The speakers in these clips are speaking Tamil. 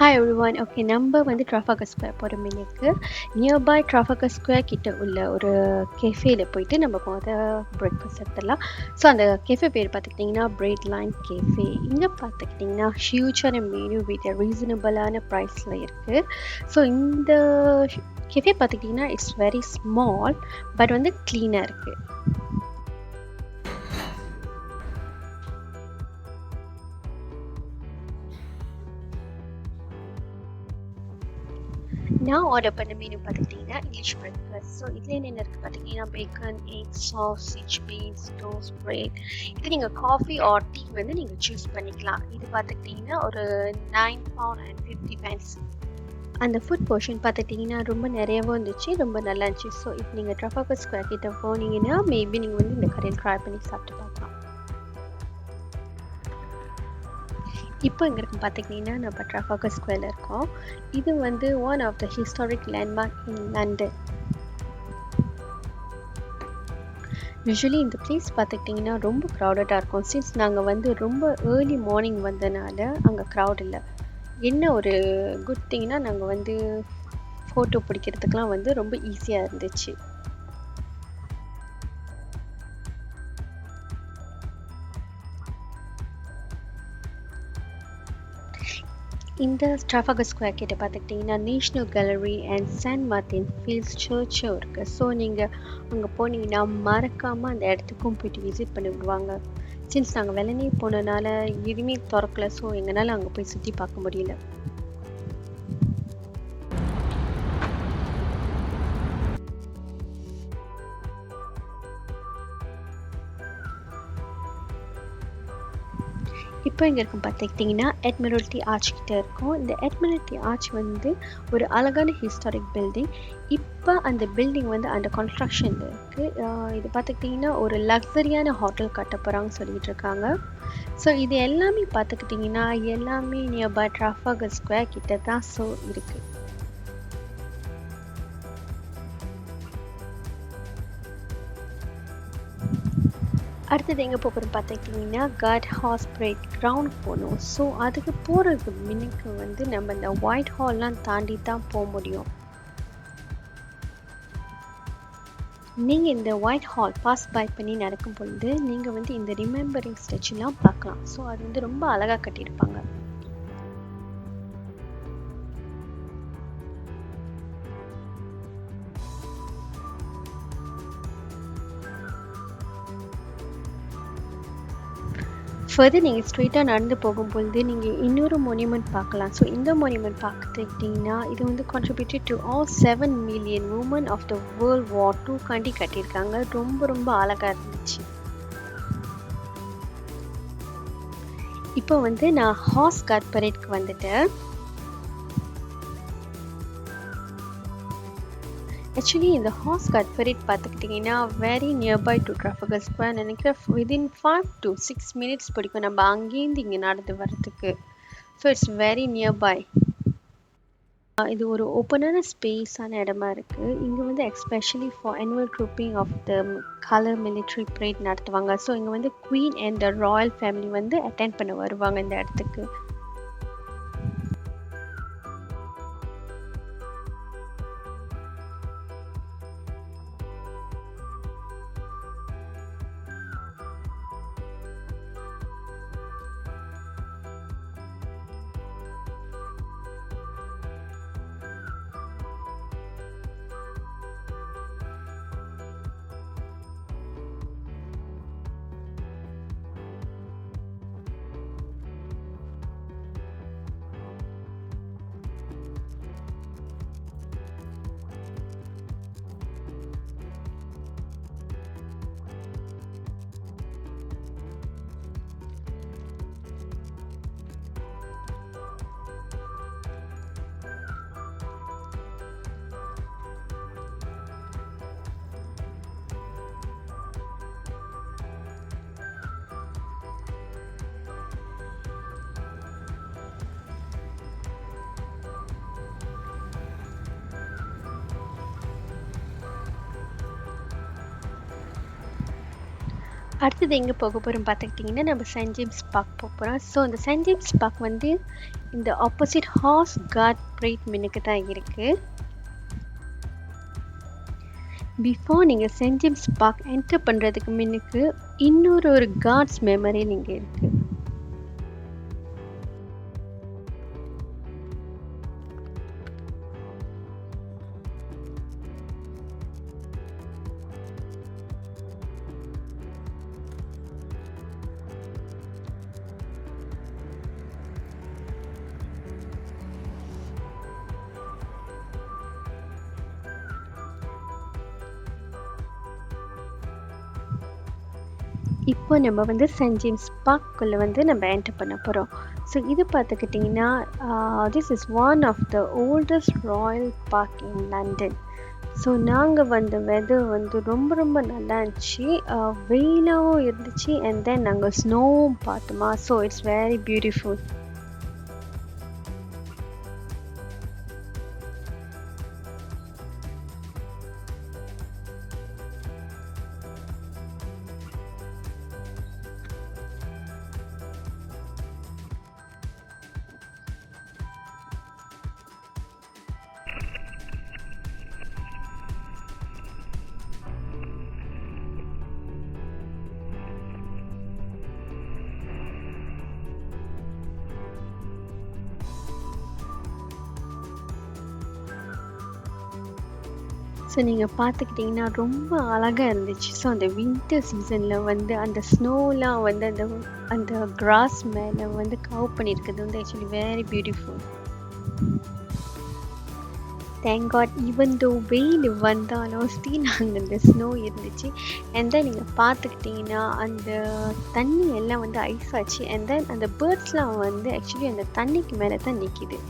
Hi everyone. ஓகே, நம்ம வந்து ட்ராஃபாகர் ஸ்கொயர் போகிறோம். இன்னைக்கு நியர்பை ட்ராஃபாகர் ஸ்கொயர் கிட்ட உள்ள ஒரு கெஃபேல போயிட்டு நம்ம பிரேக்ஃபாஸ்ட் எடுத்துடலாம். ஸோ அந்த கெஃபே பேர் பார்த்துக்கிட்டிங்கன்னா பிரெட் லைன் கெஃபே. இங்கே பார்த்துக்கிட்டிங்கன்னா ஹியூஜான மெனு வித் ரீசனபிளான ப்ரைஸில் இருக்குது. ஸோ இந்த கெஃபே பார்த்துக்கிட்டிங்கன்னா இட்ஸ் வெரி ஸ்மால் பட் வந்து க்ளீனாக இருக்குது. நான் ஆர்டர் பண்ண மெனு பார்த்துக்கிட்டிங்கன்னா இங்கிலீஷ் பிரேக்ஃபாஸ்ட். ஸோ இதில் என்னென்ன இருக்குது பார்த்திங்கன்னா bacon, egg, sausage, beans, toast, bread. இது நீங்கள் காஃபி ஆர் டீ வந்து நீங்கள் சூஸ் பண்ணிக்கலாம். இது பார்த்துக்கிட்டிங்கன்னா ஒரு £9.50. அந்த ஃபுட் போர்ஷன் பார்த்துக்கிட்டிங்கன்னா ரொம்ப நிறையவும் இருந்துச்சு, ரொம்ப நல்லா இருந்துச்சு. ஸோ இப்போ நீங்கள் ட்ரஃபாகர் ஸ்கொயர் கிட்ட போனீங்கன்னா மேபி நீங்கள் வந்து இந்த கடையில் ட்ரை பண்ணி சாப்பிட்டு பார்க்கலாம். இப்போ இங்கே இருக்கும் பார்த்திங்கன்னா நம்ம ட்ரஃபாகர் ஸ்கொயரில் இருக்கோம். இது வந்து one of the historic landmark in London. Usually இந்த பிளேஸ் பார்த்துக்கிட்டிங்கன்னா ரொம்ப க்ரௌடடாக இருக்கும். சின்ஸ் நாங்கள் வந்து ரொம்ப ஏர்லி மார்னிங் வந்தனால அங்கே க்ரௌட் இல்லை. என்ன ஒரு குட் திங்னா நாங்கள் வந்து ஃபோட்டோ பிடிக்கிறதுக்கெலாம் வந்து ரொம்ப ஈஸியாக இருந்துச்சு. இந்த ட்ராஃபாகர் ஸ்கொயர் கிட்ட பார்த்துக்கிட்டிங்கன்னா National Gallery and Saint Martin Fields சர்ச்சும் இருக்குது. ஸோ நீங்கள் அங்கே போனீங்கன்னா மறக்காமல் அந்த இடத்துக்கும் போய்ட்டு விசிட் பண்ணி விடுவாங்க. சின்ஸ் நாங்கள் வெள்ளனே போனதுனால எதுவுமே திறக்கல. ஸோ எங்களால் அங்கே போய் சுற்றி பார்க்க முடியல. இப்போ இங்கே இருக்கும் பார்த்துக்கிட்டிங்கன்னா அட்மிரல்ட்டி ஆர்ச் கிட்டே இருக்கும். இந்த அட்மிரல்ட்டி ஆர்ச் வந்து ஒரு அழகான ஹிஸ்டாரிக் பில்டிங். இப்போ அந்த பில்டிங் வந்து அந்த கன்ஸ்ட்ரக்ஷனில் இருக்குது. இது பார்த்துக்கிட்டிங்கன்னா ஒரு லக்ஸரியான ஹோட்டல் கட்ட போகிறாங்கன்னு சொல்லிகிட்டு இருக்காங்க. ஸோ இது எல்லாமே பார்த்துக்கிட்டிங்கன்னா எல்லாமே நியர்பை ட்ராஃபாகர் ஸ்கொயர் கிட்ட தான் ஸோ இருக்குது. அடுத்தது எங்கே போகிறோம் பார்த்துக்கிட்டிங்கன்னா காட் ஹார்ஸ் பரேட் கிரவுண்ட் போகணும். ஸோ அதுக்கு போகிறதுக்கு முன்னுக்கு வந்து நம்ம இந்த ஒயிட் ஹால்லாம் தாண்டி தான் போக முடியும். நீங்கள் இந்த ஒயிட் ஹால் பாஸ் பை பண்ணி நடக்கும் பொழுது நீங்கள் வந்து இந்த ரிமெம்பரிங் ஸ்டெச்சுலாம் பார்க்கலாம். ஸோ அது வந்து ரொம்ப அழகாக கட்டியிருப்பாங்க. ஃபர்தர் நீங்கள் ஸ்ட்ரெயிட்டாக நடந்து போகும்பொழுது நீங்கள் இன்னொரு மோனியூமெண்ட் பார்க்கலாம். ஸோ இந்த மோனியூமெண்ட் பார்த்துக்கிட்டிங்கன்னா இது வந்து contributed to all 7 million women of the world war 2 காண்டி கட்டியிருக்காங்க. ரொம்ப ரொம்ப அழகாக இருந்துச்சு. இப்போ வந்து நான் ஹார்ஸ் கார்ட் பரேட்க்கு வந்துட்டேன். ஆக்சுவலி இந்த ஹார்ஸ் கார்ட் பரேட் பார்த்துக்கிட்டிங்கன்னா வெரி நியர்பை டு ட்ராஃபாகர் ஸ்கொயர். நினைக்கிறேன் வித்தின் 5 to 6 minutes பிடிக்கும் நம்ம அங்கேருந்து இங்கே நடந்து வர்றதுக்கு. So it's very nearby. இது ஒரு ஓப்பனான ஸ்பேஸான இடமா இருக்குது. இங்கே வந்து especially for annual grouping of the colour military parade நடத்துவாங்க. ஸோ இங்கே வந்து queen and the royal family வந்து அட்டென்ட் பண்ண வருவாங்க இந்த இடத்துக்கு. அடுத்தது எங்கே போக போகிறோம் பார்த்துக்கிட்டிங்கன்னா நம்ம சென்ட் ஜேம்ஸ் பார்க் போக போகிறோம். ஸோ அந்த சென்ட் ஜேம்ஸ் பார்க் வந்து இந்த ஆப்போசிட் ஹார்ஸ் காட் பிரேட் மின்னுக்கு தான் இருக்குது. பிஃபோர் நீங்கள் சென்ட் ஜேம்ஸ் பார்க் என்டர் பண்ணுறதுக்கு முன்னுக்கு இன்னொரு காட்ஸ் மெமரி நீங்கள் இருக்குது. இப்போ நம்ம வந்து சென்ட் ஜேம்ஸ் பார்க்குள்ளே வந்து நம்ம என்டர் பண்ண போகிறோம். ஸோ இது பார்த்துக்கிட்டிங்கன்னா this is one of the oldest royal park in London. So நாங்கள் வந்த வெதர் வந்து ரொம்ப நல்லா இருந்துச்சு, வெயிலாகவும் இருந்துச்சு, அண்ட் தென் நாங்கள் ஸ்னோவும் பார்த்தோமா. So it's very beautiful. So நீங்கள் பார்த்துக்கிட்டிங்கன்னா ரொம்ப அழகாக இருந்துச்சு. ஸோ அந்த வின்டர் சீசனில் வந்து அந்த ஸ்னோலாம் வந்து அந்த கிராஸ் மேலே வந்து கவர் பண்ணியிருக்கிறது வந்து actually very beautiful. Thank God even though வெயில் வந்தாலும் ஸ்டில் அங்கே அந்த ஸ்னோ இருந்துச்சு. அண்ட் தென் நீங்கள் பார்த்துக்கிட்டிங்கன்னா அந்த தண்ணி எல்லாம் வந்து ஐஸ் ஆச்சு. அண்ட் தென் அந்த பேர்ட்ஸ்லாம் வந்து ஆக்சுவலி அந்த தண்ணிக்கு மேலே தான் நிற்கிது.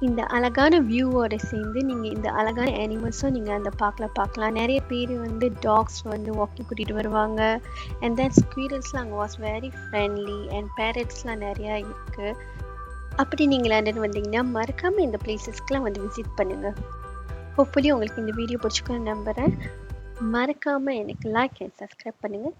இந்த அழகான வியூவோட சேர்ந்து நீங்கள் இந்த அழகான அனிமல்ஸும் நீங்கள் அந்த பார்க்கில் பார்க்கலாம். நிறைய பேர் வந்து டாக்ஸ் வந்து வாக்கிங் கூட்டிகிட்டு வருவாங்க. அண்ட் தென் ஸ்குவீரல்ஸ்லாம் அங்கே வாஸ் வெரி ஃப்ரெண்ட்லி, அண்ட் பேரட்ஸ்லாம் நிறையா இருக்குது. அப்படி நீங்கள் லண்டன் வந்தீங்கன்னா மறக்காமல் இந்த பிளேசஸ்க்கெலாம் வந்து விசிட் பண்ணுங்கள். ஹோப்ஃபுல்லி உங்களுக்கு இந்த வீடியோ பிடிச்சிக்கணும்னு நம்புகிறேன். மறக்காமல் எனக்கு லைக் அண்ட் சப்ஸ்கிரைப் பண்ணுங்கள்.